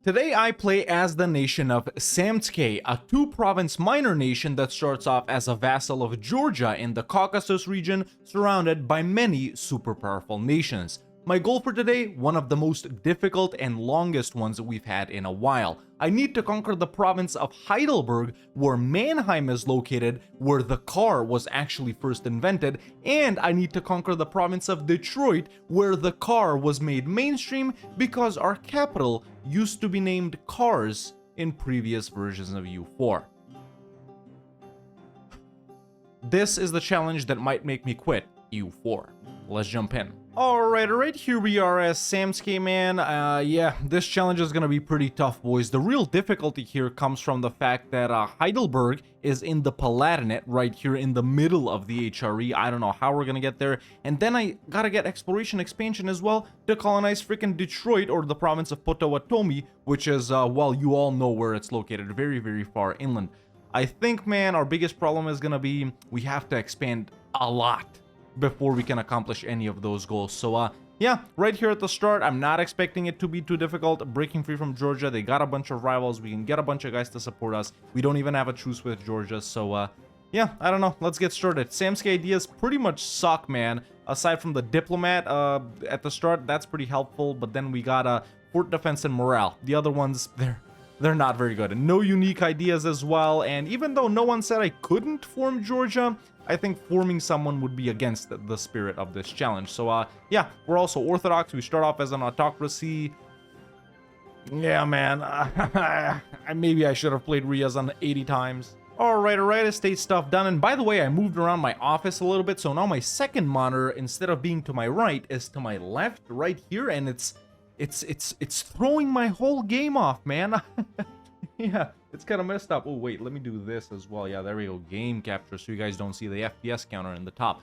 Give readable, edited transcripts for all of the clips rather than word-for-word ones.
Today I play as the nation of Samtskhe, a two-province minor nation that starts off as a vassal of Georgia in the Caucasus region, surrounded by many super powerful nations. My goal for today, one of the most difficult and longest ones we've had in a while. I need to conquer the province of Heidelberg, where Mannheim is located, where the car was actually first invented, and I need to conquer the province of Detroit, where the car was made mainstream because our capital used to be named Cars in previous versions of EU4. This is the challenge that might make me quit EU4. Let's jump in. Alright, here we are as Samtskhe, man. Yeah, this challenge is gonna be pretty tough, boys. The real difficulty here comes from the fact that Heidelberg is in the Palatinate, right here in the middle of the HRE. I don't know how we're gonna get there. And then I gotta get exploration expansion as well to colonize freaking Detroit, or the province of Potawatomi, which is, well, you all know where it's located, very, very far inland. I think, man, our biggest problem is gonna be we have to expand a lot before we can accomplish any of those goals. So yeah, right here at the start, I'm not expecting it to be too difficult. Breaking free from Georgia, they got a bunch of rivals. We can get a bunch of guys to support us. We don't even have a truce with Georgia. So yeah, I don't know, let's get started. Samtskhe ideas pretty much suck, man. Aside from the diplomat at the start, that's pretty helpful. But then we got fort defense and morale. The other ones, they're not very good. And no unique ideas as well. And even though no one said I couldn't form Georgia, I think forming someone would be against the spirit of this challenge. So yeah, we're also Orthodox. We start off as an autocracy. Yeah, man. Maybe I should have played Ryazan 80 times. Alright, estate stuff done. And by the way, I moved around my office a little bit. So now my second monitor, instead of being to my right, is to my left, right here. And it's throwing my whole game off, man. Yeah, it's kind of messed up. Oh, wait, let me do this as well. Yeah, there we go. Game capture, so you guys don't see the FPS counter in the top.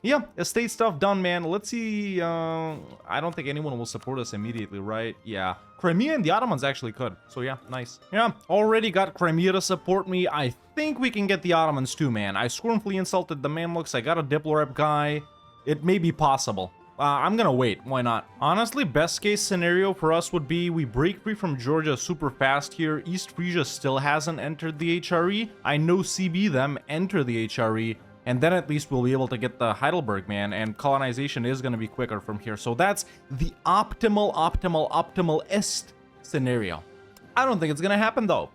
Yeah, estate stuff done, man. Let's see. I don't think anyone will support us immediately, right? Yeah, Crimea and the Ottomans actually could. So yeah, nice. Yeah, already got Crimea to support me. I think we can get the Ottomans too, man. I scornfully insulted the Mamluks. I got a Diplorep guy. It may be possible. I'm gonna wait. Why not? Honestly, best case scenario for us would be we break free from Georgia super fast here. East Frisia still hasn't entered the HRE. I know CB them enter the HRE, and then at least we'll be able to get the Heidelberg, man, and colonization is gonna be quicker from here. So that's the optimal-est scenario. I don't think it's gonna happen though.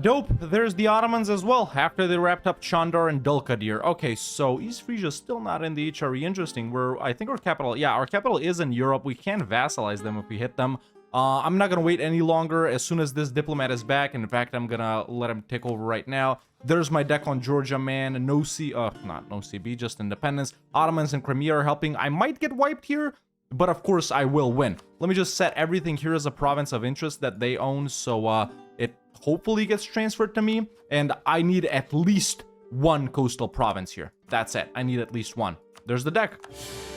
Dope. There's the Ottomans as well, after they wrapped up Chandar and Dulkadir. Okay, so East Frisia still not in the HRE. Interesting. I think our capital, yeah, our capital is in Europe. We can vassalize them if we hit them. I'm not gonna wait any longer. As soon as this diplomat is back, and in fact, I'm gonna let him take over right now. There's my deck on Georgia, man. No CB, just independence. Ottomans and Crimea are helping. I might get wiped here, but of course I will win. Let me just set everything here as a province of interest that they own, so it hopefully gets transferred to me, and I need at least one coastal province here. That's it. I need at least one. There's the deck.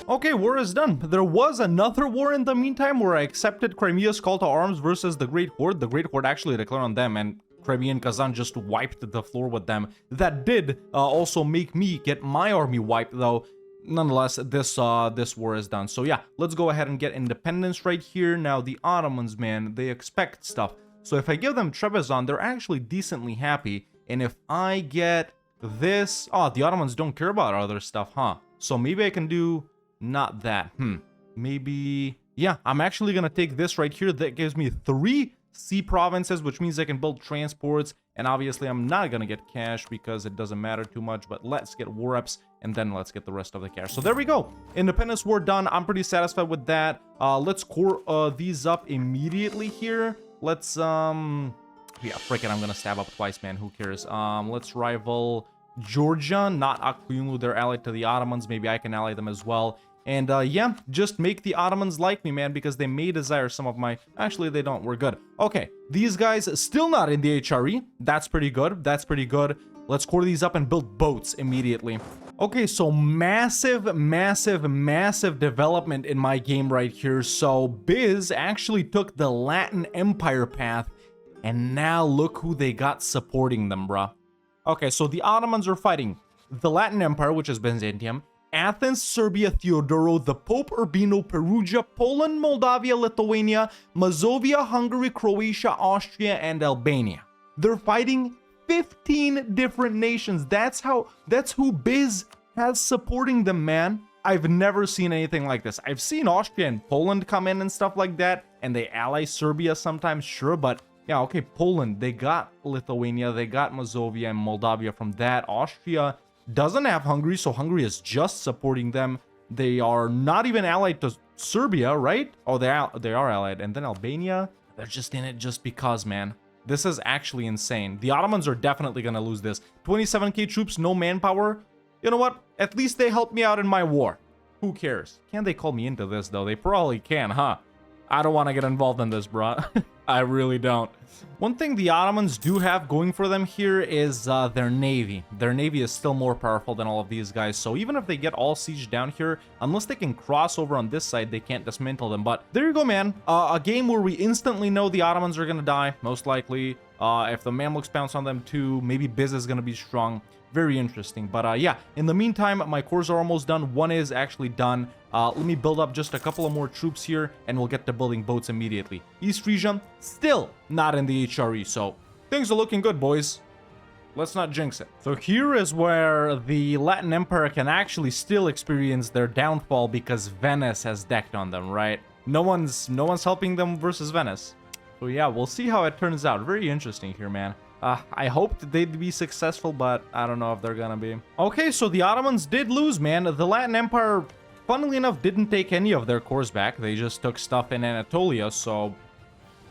Okay, war is done. There was another war in the meantime where I accepted Crimea's call to arms versus the Great Horde. The Great Horde actually declared on them, and Crimea and Kazan just wiped the floor with them. That did also make me get my army wiped, though. Nonetheless, this war is done. So yeah, let's go ahead and get independence right here. Now, the Ottomans, man, they expect stuff. So if I give them Trebizond, they're actually decently happy. And if I get this... Oh, the Ottomans don't care about other stuff, huh? So maybe I can do not that. Maybe... Yeah, I'm actually going to take this right here. That gives me 3 sea provinces, which means I can build transports. And obviously, I'm not going to get cash because it doesn't matter too much. But let's get war reps, and then let's get the rest of the cash. So there we go. Independence war done. I'm pretty satisfied with that. Let's core these up immediately here. Let's, yeah, frickin', I'm gonna stab up twice, man. Who cares? Let's rival Georgia, not Akuyunlu. They're allied to the Ottomans. Maybe I can ally them as well. And, yeah, just make the Ottomans like me, man, because they may desire some of my... Actually, they don't. We're good. Okay, these guys still not in the HRE. That's pretty good. That's pretty good. Let's core these up and build boats immediately. Okay, so massive development in my game right here. So Biz actually took the Latin Empire path, and now look who they got supporting them, bruh. Okay, so the Ottomans are fighting the Latin Empire, which is Byzantium, Athens, Serbia, Theodoro, the Pope, Urbino, Perugia, Poland, Moldavia, Lithuania, Mazovia, Hungary, Croatia, Austria, and Albania. They're fighting 15 different nations. That's who Biz has supporting them, man. I've never seen anything like this. I've seen Austria and Poland come in and stuff like that, and they ally Serbia sometimes, sure, but yeah, okay, Poland, they got Lithuania, they got Mazovia and Moldavia from that. Austria doesn't have Hungary, so Hungary is just supporting them. They are not even allied to Serbia, right? Oh, they are allied. And then Albania, they're just in it just because, man. This is actually insane. The Ottomans are definitely going to lose this. 27k troops, no manpower. You know what? At least they helped me out in my war. Who cares? Can they call me into this, though? They probably can, huh? I don't want to get involved in this, bro. I really don't. One thing the Ottomans do have going for them here is their navy. Their navy is still more powerful than all of these guys, so even if they get all siege down here, unless they can cross over on this side, they can't dismantle them. But there you go, man. A game where we instantly know the Ottomans are gonna die, most likely. If the Mamluks bounce on them too, maybe Biz is gonna be strong. Very interesting. But yeah, in the meantime, my cores are almost done. One is actually done. Let me build up just a couple of more troops here, and we'll get to building boats immediately. East Frisia, still not in the HRE, so things are looking good, boys. Let's not jinx it. So here is where the Latin Empire can actually still experience their downfall because Venice has decked on them, right? No one's helping them versus Venice. So yeah, we'll see how it turns out. Very interesting here, man. I hoped they'd be successful, but I don't know if they're gonna be. Okay, so the Ottomans did lose, man. The Latin Empire, funnily enough, didn't take any of their cores back. They just took stuff in Anatolia, so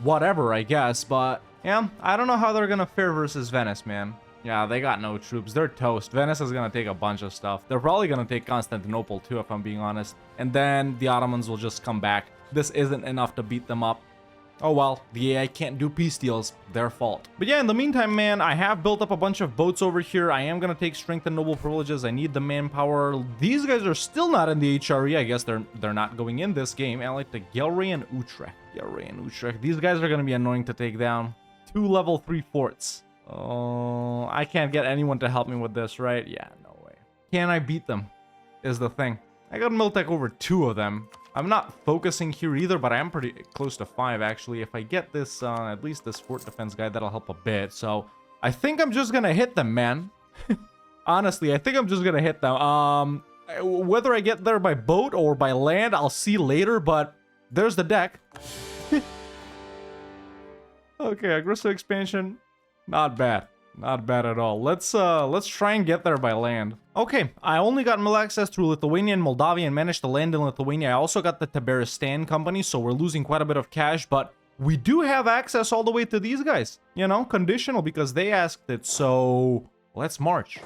whatever, I guess. But yeah, I don't know how they're gonna fare versus Venice, man. Yeah, they got no troops. They're toast. Venice is gonna take a bunch of stuff. They're probably gonna take Constantinople too, if I'm being honest. And then the Ottomans will just come back. This isn't enough to beat them up. Oh well, the AI can't do peace deals, their fault. But yeah, in the meantime, man, I have built up a bunch of boats over here. I am gonna take strength and noble privileges. I need the manpower. These guys are still not in the HRE. I guess they're not going in this game. Allied to Gelre and Utrecht. Gelre and Utrecht. These guys are gonna be annoying to take down. 2 level 3 forts. Oh, I can't get anyone to help me with this, right? Yeah, no way. Can I beat them? Is the thing. I got Miltech over 2 of them. I'm not focusing here either, but I am pretty close to 5, actually. If I get this, at least this fort defense guy, that'll help a bit. So, I think I'm just gonna hit them, man. Honestly, I think I'm just gonna hit them. Whether I get there by boat or by land, I'll see later, but there's the deck. Okay, aggressive expansion. Not bad. Not bad at all. Let's try and get there by land. Okay, I only got mill access through Lithuania and Moldavia and managed to land in Lithuania. I also got the Tabaristan company, so we're losing quite a bit of cash, but we do have access all the way to these guys. You know, conditional because they asked it, so let's march.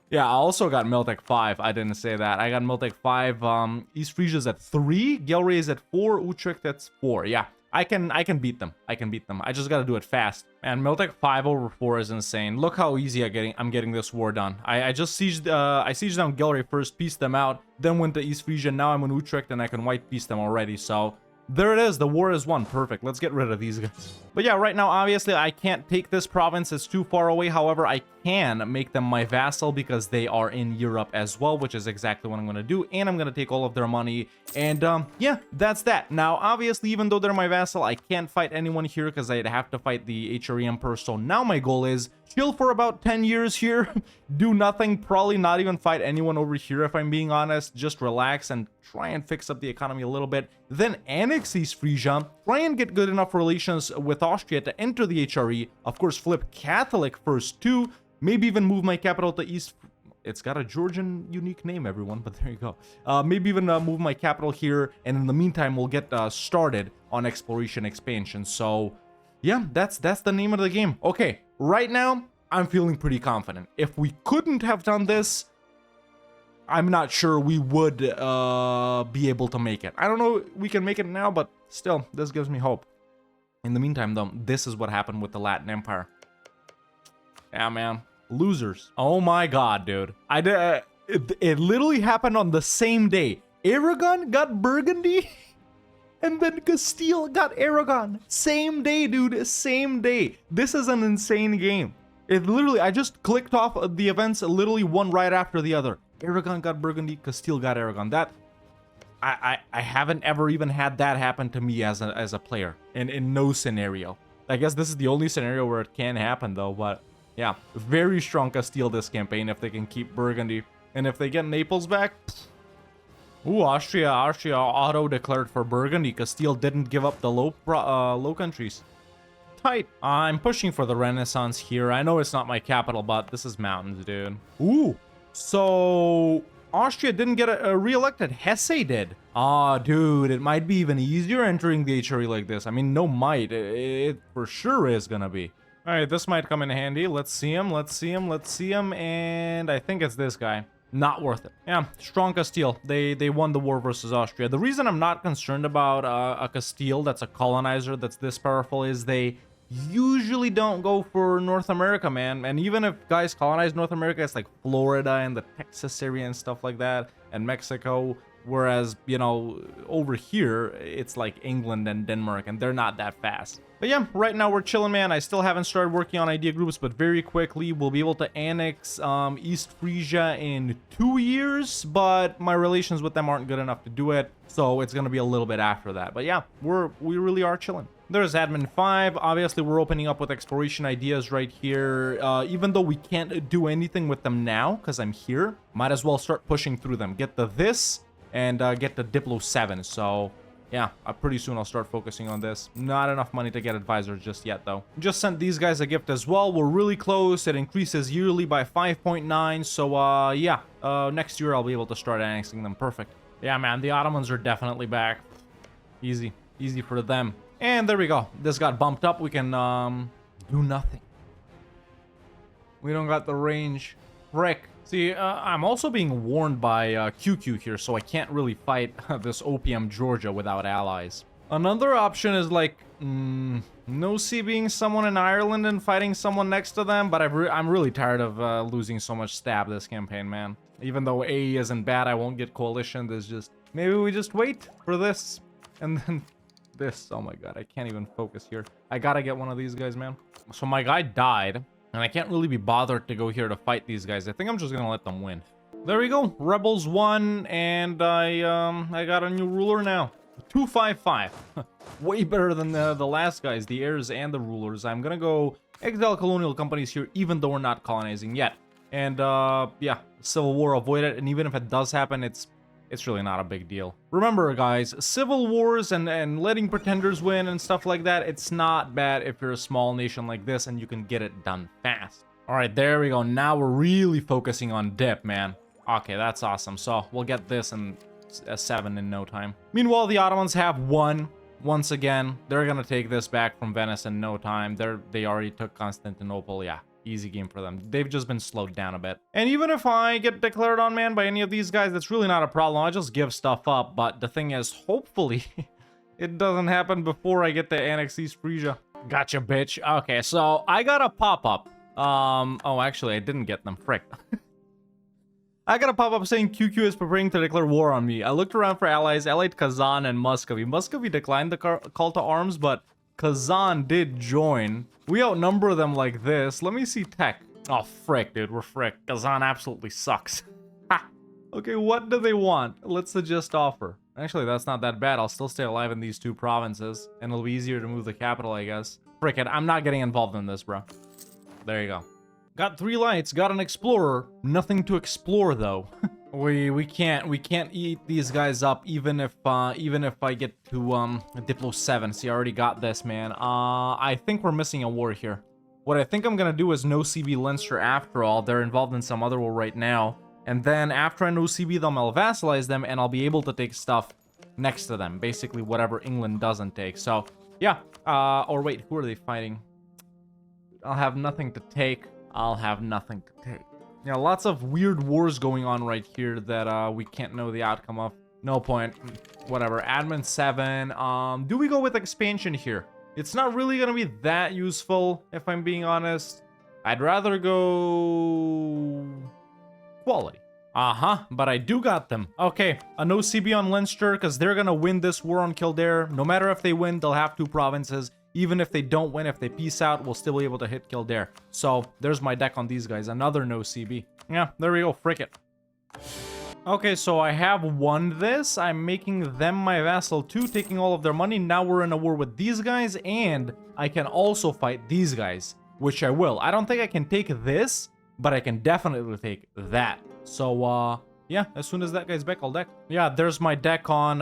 Yeah, I also got Miltech 5. I didn't say that. I got Miltech 5. East Frisia's at 3. Gelre is at 4. Utrecht that's 4. Yeah. I can beat them. I can beat them. I just gotta do it fast. Man, Miltech 5 over 4 is insane. Look how easy I'm getting this war done. I just sieged I sieged down Gelre first, pieced them out, then went to East Frisia. Now I'm in Utrecht and I can white piece them already. So there it is. The war is won. Perfect. Let's get rid of these guys. But yeah, right now, obviously, I can't take this province. It's too far away. However, I can make them my vassal because they are in Europe as well, which is exactly what I'm going to do. And I'm going to take all of their money. And yeah, that's that. Now, obviously, even though they're my vassal, I can't fight anyone here because I'd have to fight the HRE Emperor. So now my goal is chill for about 10 years here, do nothing, probably not even fight anyone over here if I'm being honest, just relax and try and fix up the economy a little bit, then annex East Frisia, try and get good enough relations with Austria to enter the HRE, of course flip Catholic first too, maybe even move my capital to East... It's got a Georgian unique name, everyone, but there you go. Maybe even move my capital here, and in the meantime, we'll get started on exploration expansion. So, yeah, that's the name of the game. Okay, right now, I'm feeling pretty confident. If we couldn't have done this, I'm not sure we would be able to make it. I don't know we can make it now, but still, this gives me hope. In the meantime, though, this is what happened with the Latin Empire. Yeah, man. Losers. Oh my god, dude. It literally happened on the same day. Aragon got Burgundy, and then Castile got Aragon. Same day, dude. Same day. This is an insane game. It literally, I just clicked off the events literally one right after the other. Aragon got Burgundy, Castile got Aragon. That I haven't ever even had that happen to me as a player in no scenario. I guess this is the only scenario where it can happen though, but yeah, very strong Castile this campaign if they can keep Burgundy. And if they get Naples back, ooh, Austria auto-declared for Burgundy. Castile didn't give up the Low Countries. Tight. I'm pushing for the Renaissance here. I know it's not my capital, but this is mountains, dude. Ooh, so Austria didn't get re-elected. Hesse did. Ah, dude, it might be even easier entering the HRE like this. I mean, no might. It for sure is gonna be. All right, this might come in handy. Let's see him. Let's see him. Let's see him. And I think it's this guy. Not worth it. Yeah, strong Castile. They won the war versus Austria. The reason I'm not concerned about a Castile that's a colonizer that's this powerful is they usually don't go for North America, man. And even if guys colonize North America, it's like Florida and the Texas area and stuff like that, and Mexico. Whereas, you know, over here, it's like England and Denmark, and they're not that fast. But yeah, right now we're chilling, man. I still haven't started working on idea groups, but very quickly we'll be able to annex East Frisia in 2 years, but my relations with them aren't good enough to do it, so it's gonna be a little bit after that. But yeah, we really are chilling. There's admin 5. Obviously, we're opening up with exploration ideas right here. Even though we can't do anything with them now, because I'm here, might as well start pushing through them. Get the this, and get the Diplo 7. So yeah, pretty soon I'll start focusing on this. Not enough money to get advisors just yet though. Just sent these guys a gift as well. We're really close. It increases yearly by 5.9. So yeah, next year I'll be able to start annexing them. Perfect. Yeah, man, the Ottomans are definitely back. Easy for them. And there we go. This got bumped up. We can do nothing. We don't got the range. Frick. See, I'm also being warned by QQ here, so I can't really fight this OPM Georgia without allies. Another option is like, no being someone in Ireland and fighting someone next to them, but I'm really tired of losing so much stab this campaign, man. Even though AE isn't bad, I won't get coalition. There's just, maybe we just wait for this, and then this. Oh my god, I can't even focus here. I gotta get one of these guys, man. So my guy died. And I can't really be bothered to go here to fight these guys. I think I'm just gonna let them win. There we go. Rebels won, and I got a new ruler now. 255. Way better than the last guys, the heirs and the rulers. I'm gonna go exile colonial companies here, even though we're not colonizing yet. And yeah, civil war avoided. And even if it does happen, it's really not a big deal. Remember, guys, civil wars and letting pretenders win and stuff like that, it's not bad if you're a small nation like this and you can get it done fast. All right, there we go. Now we're really focusing on dip, man. Okay, that's awesome. So we'll get this in a 7 in no time. Meanwhile, the Ottomans have won once again. They're gonna take this back from Venice in no time. They already took Constantinople. Yeah. Easy game for them. They've just been slowed down a bit. And even if I get declared on man by any of these guys, that's really not a problem. I just give stuff up. But the thing is, hopefully, it doesn't happen before I get to annex East Frisia. Gotcha, bitch. Okay, so I got a pop-up. Oh, actually, I didn't get them. Frick. I got a pop-up saying QQ is preparing to declare war on me. I looked around for allies, allied Kazan and Muscovy. Muscovy declined the call to arms, but Kazan did join. We outnumber them like this. Let me see tech. Oh, frick, dude. We're frick. Kazan absolutely sucks. Ha! Okay, what do they want? Let's suggest offer. Actually, that's not that bad. I'll still stay alive in these 2 provinces. And it'll be easier to move the capital, I guess. Frick it. I'm not getting involved in this, bro. There you go. Got 3 lights. Got an explorer. Nothing to explore, though. We can't eat these guys up even if I get to Diplo 7. See, I already got this, man. I think we're missing a war here. What I think I'm gonna do is no CB Leinster after all. They're involved in some other war right now. And then after I no CB them, I'll vassalize them and I'll be able to take stuff next to them. Basically whatever England doesn't take. So yeah. Or wait, who are they fighting? I'll have nothing to take. I'll have nothing to take. Yeah, lots of weird wars going on right here that we can't know the outcome of. No point. Whatever. Admin 7. Do we go with expansion here? It's not really gonna be that useful, if I'm being honest. I'd rather go quality. But I do got them. Okay, a no CB on Leinster, because they're gonna win this war on Kildare. No matter if they win, they'll have 2 provinces. Even if they don't win, if they peace out, we'll still be able to hit Kildare. So there's my deck on these guys. Another no CB. Yeah, there we go. Frick it. Okay, so I have won this. I'm making them my vassal too, taking all of their money. Now we're in a war with these guys, and I can also fight these guys, which I will. I don't think I can take this, but I can definitely take that. So, yeah, as soon as that guy's back, I'll deck. Yeah, there's my deck on,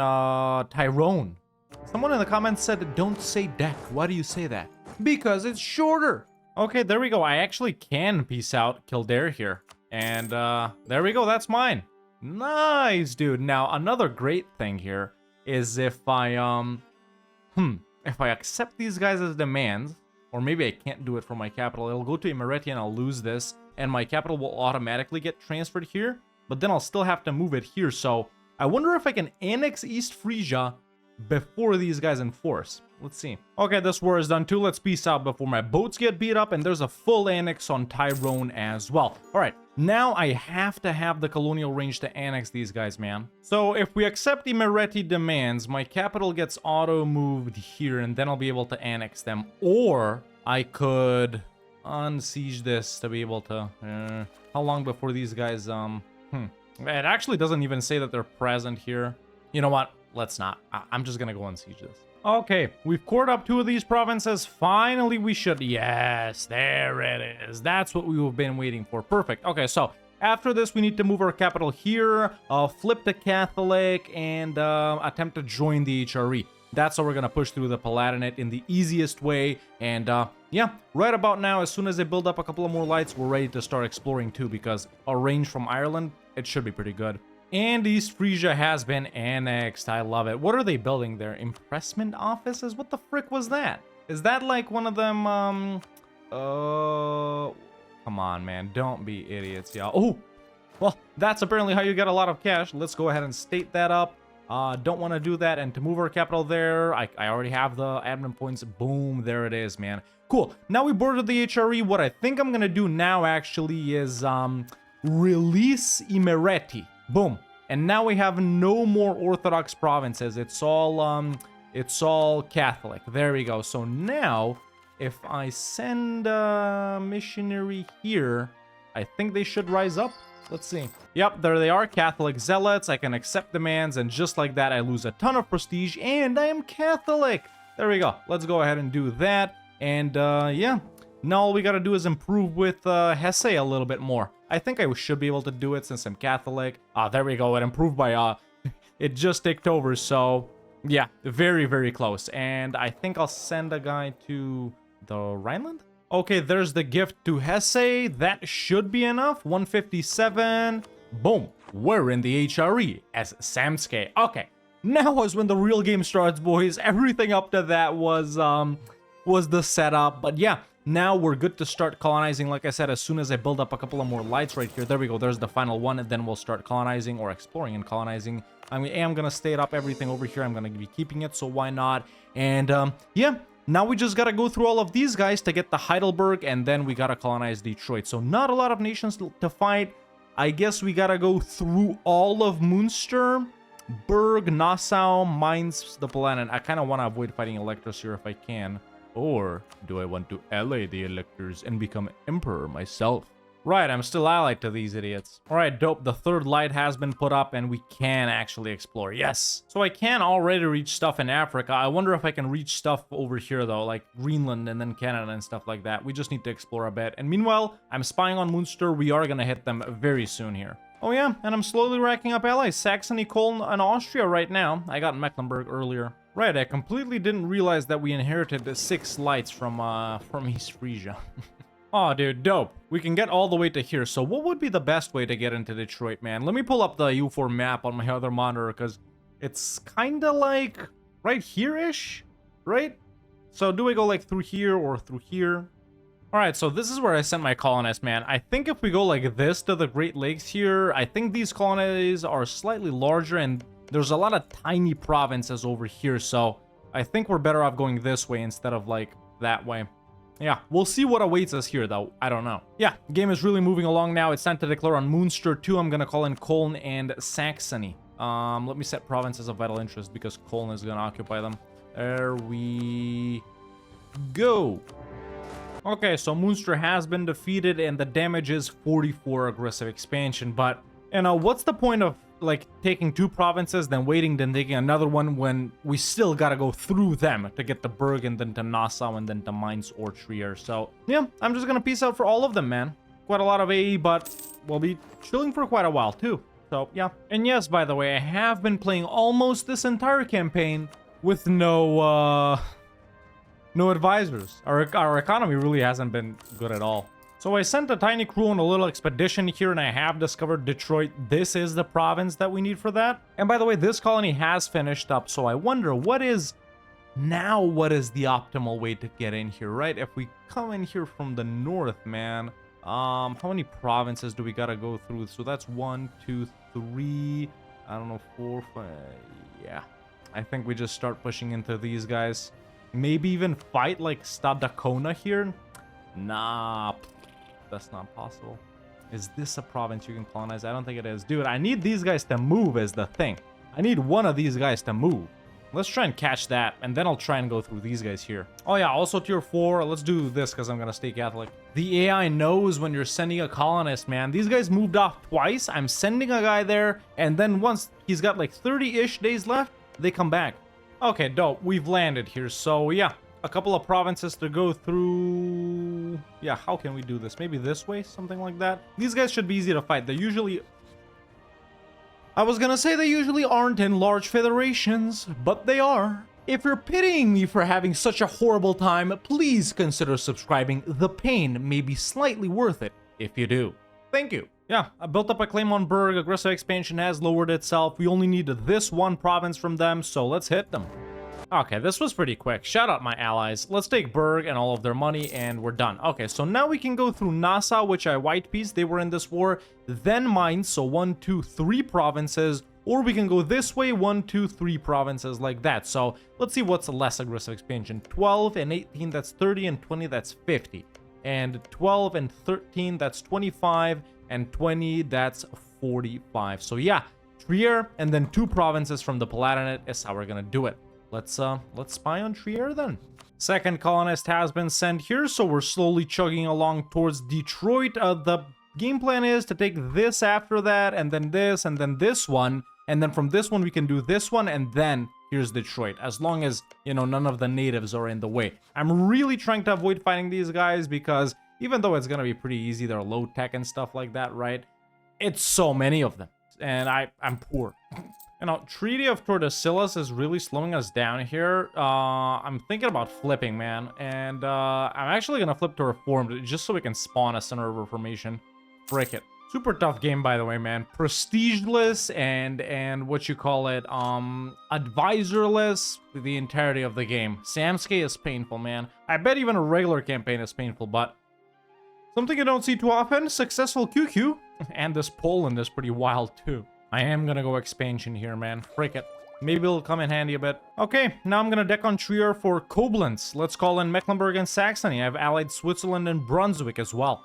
Tyrone. Someone in the comments said, don't say deck. Why do you say that? Because it's shorter. Okay, there we go. I actually can peace out Kildare here. And, there we go. That's mine. Nice, dude. Now, another great thing here is if I, if I accept these guys as demands, or maybe I can't do it for my capital, it'll go to Imereti and I'll lose this, and my capital will automatically get transferred here, but then I'll still have to move it here, so I wonder if I can annex East Frisia before these guys enforce. Let's see. Okay, this war is done too. Let's peace out before my boats get beat up, and there's a full annex on Tyrone as well. All right, now I have to have the colonial range to annex these guys, man. So if we accept Imereti demands, my capital gets auto-moved here, and then I'll be able to annex them. Or I could unsiege this to be able to... how long before these guys... It actually doesn't even say that they're present here. You know what? Let's not. I'm just gonna go unsiege this. Okay, we've cored up 2 of these provinces. Finally, we should... Yes, there it is. That's what we've been waiting for. Perfect. Okay, so after this, we need to move our capital here, flip to Catholic, and attempt to join the HRE. That's how we're going to push through the Palatinate in the easiest way. And yeah, right about now, as soon as they build up a couple of more lights, we're ready to start exploring too, because our range from Ireland, it should be pretty good. And East Frisia has been annexed. I love it. What are they building there? Impressment offices? What the frick was that? Is that like one of them, come on, man. Don't be idiots, y'all. Oh, well, that's apparently how you get a lot of cash. Let's go ahead and state that up. Don't want to do that. And to move our capital there, I already have the admin points. Boom, there it is, man. Cool. Now we boarded the HRE. What I think I'm going to do now, actually, is, release Imereti. Boom. And now we have no more Orthodox provinces. It's all Catholic. There we go. So now, if I send a missionary here, I think they should rise up. Let's see. Yep, there they are, Catholic zealots. I can accept demands, and just like that, I lose a ton of prestige, and I am Catholic. There we go. Let's go ahead and do that. And yeah, now all we gotta do is improve with Hesse a little bit more. I think I should be able to do it since I'm Catholic. There we go. It improved by, it just ticked over. So, yeah, very, very close. And I think I'll send a guy to the Rhineland. Okay, there's the gift to Hesse. That should be enough. 157. Boom. We're in the HRE as Samske. Okay, now is when the real game starts, boys. Everything up to that was the setup. But yeah, now we're good to start colonizing. Like I said, as soon as I build up a couple of more lights right here. There we go. There's the final one. And then we'll start colonizing or exploring and colonizing. I mean, I'm going to state up everything over here. I'm going to be keeping it, so why not? And yeah, now we just got to go through all of these guys to get the Heidelberg, and then we got to colonize Detroit. So not a lot of nations to fight. I guess we got to go through all of Munster, Berg, Nassau, Mainz, the Palatinate. I kind of want to avoid fighting electors here if I can. Or do I want to ally the electors and become emperor myself? Right, I'm still allied to these idiots. All right, dope. The third light has been put up and we can actually explore. Yes. So I can already reach stuff in Africa. I wonder if I can reach stuff over here, though, like Greenland and then Canada and stuff like that. We just need to explore a bit. And meanwhile, I'm spying on Munster. We are going to hit them very soon here. Oh, yeah. And I'm slowly racking up allies. Saxony, Cologne, and Austria right now. I got Mecklenburg earlier. Right, I completely didn't realize that we inherited the 6 lights from East Frisia. Oh, dude, dope. We can get all the way to here. So what would be the best way to get into Detroit, man? Let me pull up the EU4 map on my other monitor, because it's kind of like right here-ish, right? So do we go like through here or through here? All right, so this is where I sent my colonists, man. I think if we go like this to the Great Lakes here, I think these colonies are slightly larger, and there's a lot of tiny provinces over here. So I think we're better off going this way instead of like that way. Yeah, we'll see what awaits us here, though. I don't know. Yeah, game is really moving along now. It's time to declare on Munster, too. I'm going to call in Cologne and Saxony. Let me set provinces of vital interest because Cologne is going to occupy them. There we go. Okay, so Munster has been defeated and the damage is 44 aggressive expansion, but And what's the point of like taking 2 provinces, then waiting, then taking another one when we still gotta go through them to get to Berg and then to Nassau and then to Mainz or Trier. So yeah, I'm just gonna peace out for all of them, man. Quite a lot of AE, but we'll be chilling for quite a while too. So yeah. And yes, by the way, I have been playing almost this entire campaign with no advisors. Our economy really hasn't been good at all. So I sent a tiny crew on a little expedition here, and I have discovered Detroit. This is the province that we need for that. And by the way, this colony has finished up, so I wonder what is the optimal way to get in here, right? If we come in here from the north, man, how many provinces do we gotta go through? So that's 1, 2, 3, I don't know, 4, 5, yeah. I think we just start pushing into these guys. Maybe even fight like Stadacona here? Nah, that's not possible. Is this a province you can colonize? I don't think it is. Dude, I need these guys to move is the thing. I need one of these guys to move. Let's try and catch that, and then I'll try and go through these guys here. Oh yeah, also tier 4. Let's do this because I'm gonna stay Catholic. The AI knows when you're sending a colonist, man. These guys moved off twice. I'm sending a guy there, and then once he's got like 30-ish days left, they come back. Okay, dope. We've landed here, so yeah. A couple of provinces to go through. Yeah, how can we do this? Maybe this way? Something like that? These guys should be easy to fight. They usually... I was gonna say they usually aren't in large federations, but they are. If you're pitying me for having such a horrible time, please consider subscribing. The pain may be slightly worth it if you do. Thank you. Yeah, I built up a claim on Berg. Aggressive expansion has lowered itself. We only need this one province from them, so let's hit them. Okay, this was pretty quick. Shout out my allies. Let's take Berg and all of their money, and we're done. Okay, so now we can go through Nassau, which I white pieced. They were in this war. Then Mainz, so 1, 2, 3 provinces. Or we can go this way, 1, 2, 3 provinces like that. So let's see what's a less aggressive expansion. 12 and 18, that's 30, and 20, that's 50. And 12 and 13, that's 25, and 20, that's 45. So yeah, Trier and then 2 provinces from the Palatinate is how we're gonna do it. Let's spy on Trier then. Second colonist has been sent here, so we're slowly chugging along towards Detroit. The game plan is to take this after that, and then this one, and then from this one we can do this one, and then here's Detroit, as long as, you know, none of the natives are in the way. I'm really trying to avoid fighting these guys because even though it's gonna be pretty easy, they're low tech and stuff like that, right? It's so many of them, and I'm poor. You know, Treaty of Tordesillas is really slowing us down here. I'm thinking about flipping, man. And I'm actually going to flip to Reformed just so we can spawn a Center of Reformation. Frick it. Super tough game, by the way, man. Prestigeless and what you call it, advisorless the entirety of the game. Samsky is painful, man. I bet even a regular campaign is painful, but something you don't see too often, successful QQ. And this Poland is pretty wild, too. I am gonna go expansion here, man. Frick it. Maybe it'll come in handy a bit. Okay, now I'm gonna deck on Trier for Koblenz. Let's call in Mecklenburg and Saxony. I've allied Switzerland and Brunswick as well.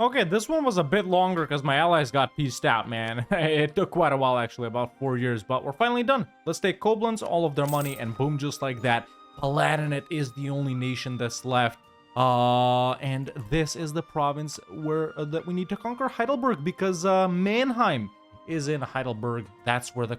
Okay, this one was a bit longer because my allies got pieced out, man. It took quite a while, actually, about 4 years, but we're finally done. Let's take Koblenz, all of their money, and boom, just like that. Palatinate is the only nation that's left. And this is the province where that we need to conquer Heidelberg because Mannheim is in Heidelberg. That's where the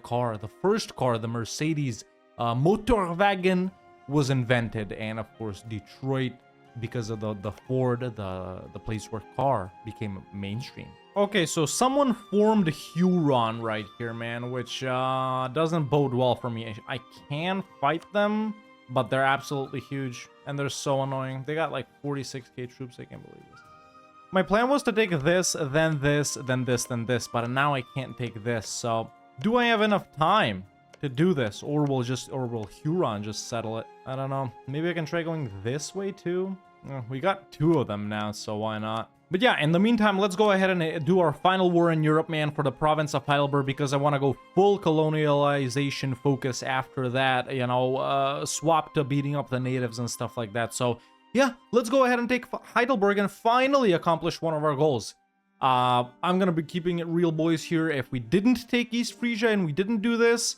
first car, the Mercedes Motorwagen, was invented. And of course, Detroit, because of the Ford, the place where car became mainstream. Okay, so someone formed Huron right here, man, which doesn't bode well for me. I can fight them, but they're absolutely huge, and they're so annoying. They got like 46k troops, I can't believe this. My plan was to take this, then this, then this, then this, but now I can't take this, so... Do I have enough time to do this, or will Huron just settle it? I don't know. Maybe I can try going this way too? We got 2 of them now, so why not? But yeah, in the meantime, let's go ahead and do our final war in Europe, man, for the province of Heidelberg, because I want to go full colonialization focus after that, you know, swap to beating up the natives and stuff like that, so... Yeah, let's go ahead and take Heidelberg and finally accomplish one of our goals. I'm gonna be keeping it real, boys, here. If we didn't take East Frisia and we didn't do this,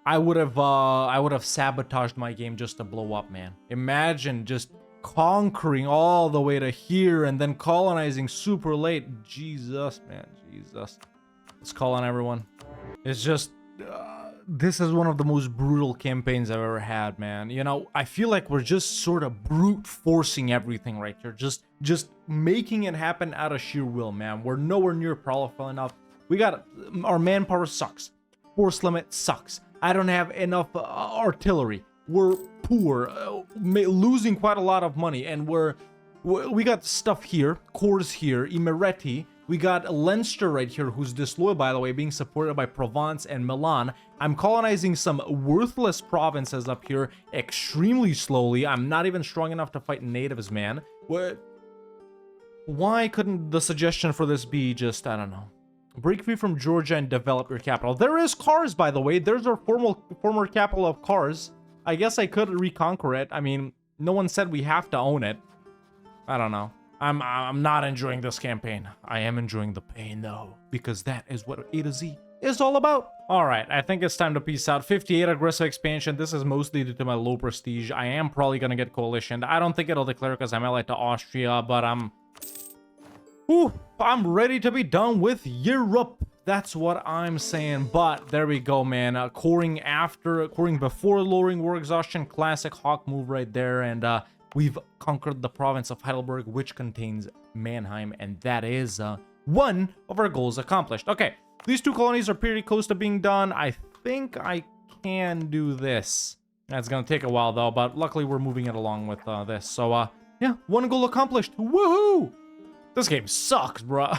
I would have sabotaged my game just to blow up, man. Imagine just conquering all the way to here and then colonizing super late. Jesus, man, Jesus. Let's call on everyone. It's just... this is one of the most brutal campaigns I've ever had, man. You know, I feel like we're just sort of brute forcing everything right here. Just making it happen out of sheer will, man. We're nowhere near powerful enough. We got... our manpower sucks. Force limit sucks. I don't have enough artillery. We're poor, losing quite a lot of money, and we got stuff here, cores here, Imereti. We got Leinster right here, who's disloyal, by the way, being supported by Provence and Milan. I'm colonizing some worthless provinces up here extremely slowly. I'm not even strong enough to fight natives, man. Why couldn't the suggestion for this be just, I don't know, break free from Georgia and develop your capital? There is Kars, by the way. There's our former capital of Kars. I guess I could reconquer it. I mean, no one said we have to own it. I don't know. I'm not enjoying this campaign. I am enjoying the pain, though, because that is what A to Z is all about. All right, I think it's time to peace out. 58 aggressive expansion. This is mostly due to my low prestige. I am probably going to get coalitioned. I don't think it'll declare because I'm allied to Austria, but I'm ready to be done with Europe. That's what I'm saying. But there we go, man. Coring before lowering war exhaustion. Classic Hawk move right there. And we've conquered the province of Heidelberg, which contains Mannheim. And that is one of our goals accomplished. Okay, these two colonies are pretty close to being done. I think I can do this. That's going to take a while, though. But luckily, we're moving it along with this. So, yeah, one goal accomplished. Woohoo! This game sucks, bro.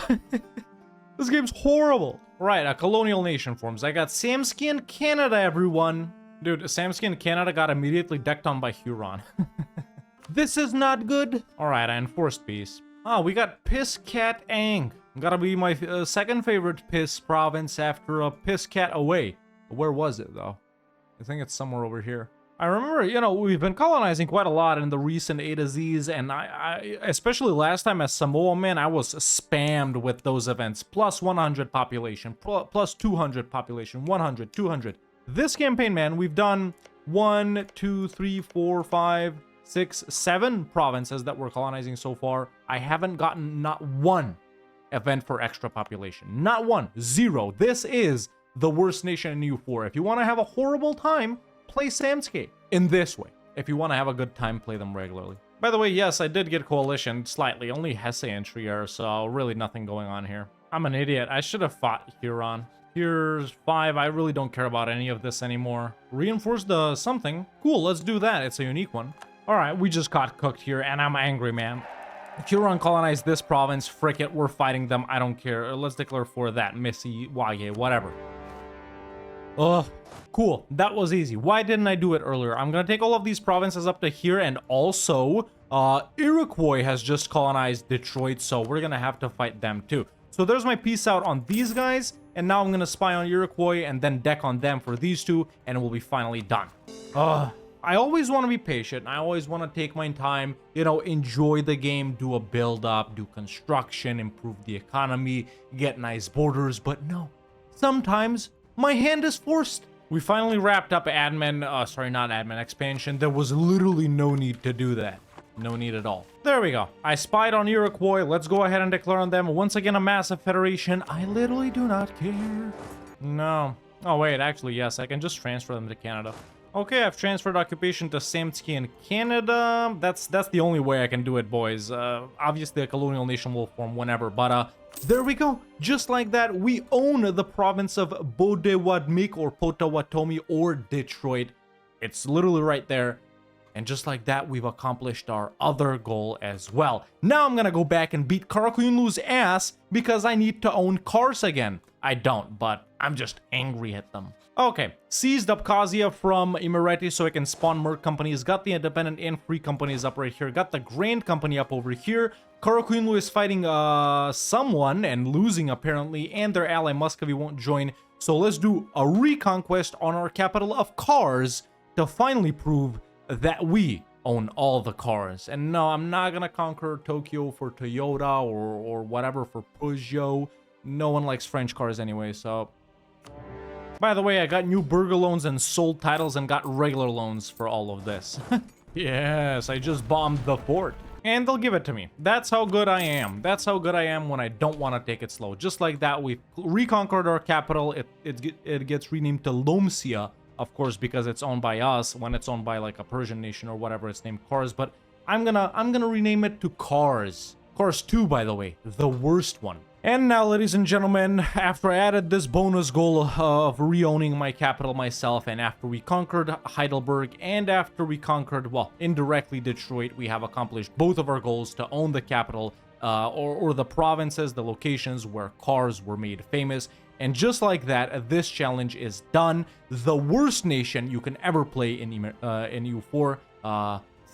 This game's horrible. Right, a colonial nation forms. I got Samsky and Canada, everyone. Dude, Samsky and Canada got immediately decked on by Huron. This is not good. All right, I enforced peace. Oh, we got Piscat Ang. Gotta be my second favorite Piss province after Piscat away. Where was it, though? I think it's somewhere over here. I remember, you know, we've been colonizing quite a lot in the recent A to Zs, and I especially last time as Samoa, man, I was spammed with those events. Plus 100 population, plus 200 population, 100, 200. This campaign, man, we've done 1, 2, 3, 4, 5, 6, 7 provinces that we're colonizing so far. I haven't gotten not one event for extra population. Not one. 0. This is the worst nation in EU4. If you want to have a horrible time, play Samsky in this way. If you want to have a good time, play them regularly. By the way, yes, I did get coalition slightly. Only Hesse and Trier, so really nothing going on here. I'm an idiot. I should have fought Huron. Here's 5. I really don't care about any of this anymore. Reinforce the something. Cool, let's do that. It's a unique one. All right, we just got cooked here, and I'm angry, man. Huron colonized this province. Frick it, we're fighting them. I don't care. Let's declare for that. Missy, Waye, whatever. Ugh. Cool, that was easy. Why didn't I do it earlier? I'm gonna take all of these provinces up to here, and also, Iroquois has just colonized Detroit, so we're gonna have to fight them too. So there's my peace out on these guys, and now I'm gonna spy on Iroquois and then deck on them for these two, and we'll be finally done. I always want to be patient. I always want to take my time, you know, enjoy the game, do a build-up, do construction, improve the economy, get nice borders, but no. Sometimes my hand is forced. We finally wrapped up expansion. There was literally no need to do that. No need at all. There we go. I spied on Iroquois. Let's go ahead and declare on them. Once again, a massive federation. I literally do not care. No. Oh, wait. Actually, yes. I can just transfer them to Canada. Okay, I've transferred occupation to Samtsky in Canada. That's the only way I can do it, boys. Obviously, a colonial nation will form whenever, but there we go. Just like that, we own the province of Bodewadmik or Potawatomi or Detroit. It's literally right there. And just like that, we've accomplished our other goal as well. Now I'm gonna go back and beat Karakuyunlu's ass because I need to own Kars again. I don't, but I'm just angry at them. Okay, seized Abkhazia from Imereti so I can spawn merc companies. Got the independent and free companies up right here. Got the Grand Company up over here. Karakuyunlu is fighting someone and losing apparently, and their ally Muscovy won't join. So let's do a reconquest on our capital of Kars to finally prove that we own all the cars. And no, I'm not gonna conquer Tokyo for Toyota or whatever for Peugeot. No one likes French cars anyway, so... By the way, I got new burger loans and sold titles and got regular loans for all of this. Yes, I just bombed the fort. And they'll give it to me. That's how good I am. That's how good I am when I don't want to take it slow. Just like that, we've reconquered our capital. It gets renamed to Lomcia, of course, because it's owned by us. When it's owned by like a Persian nation or whatever, it's named Kars. But I'm gonna rename it to Kars. Kars 2, by the way, the worst one. And now, ladies and gentlemen, after I added this bonus goal of re-owning my capital myself, and after we conquered Heidelberg, and after we conquered, well, indirectly Detroit, we have accomplished both of our goals to own the capital, or the provinces, the locations where cars were made famous. And just like that, this challenge is done. The worst nation you can ever play in EU4,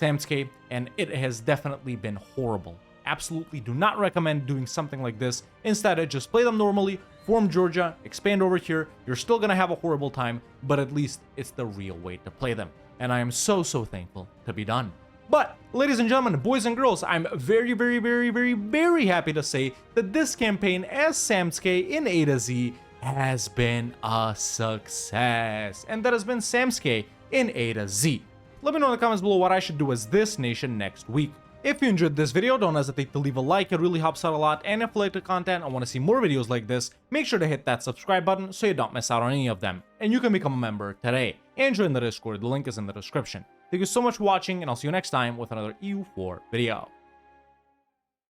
Samscape, and it has definitely been horrible. Absolutely do not recommend doing something like this. Instead, just play them normally, form Georgia, expand over here. You're still gonna have a horrible time, but at least it's the real way to play them. And I am so thankful to be done. But, ladies and gentlemen, boys and girls, I'm very happy to say that this campaign as Samscape in A to Z has been a success. And that has been Samscape in A to Z. Let me know in the comments below what I should do as this nation next week. If you enjoyed this video, don't hesitate to leave a like, it really helps out a lot. And if you like the content and want to see more videos like this, make sure to hit that subscribe button so you don't miss out on any of them. And you can become a member today. And join the Discord, the link is in the description. Thank you so much for watching, and I'll see you next time with another EU4 video.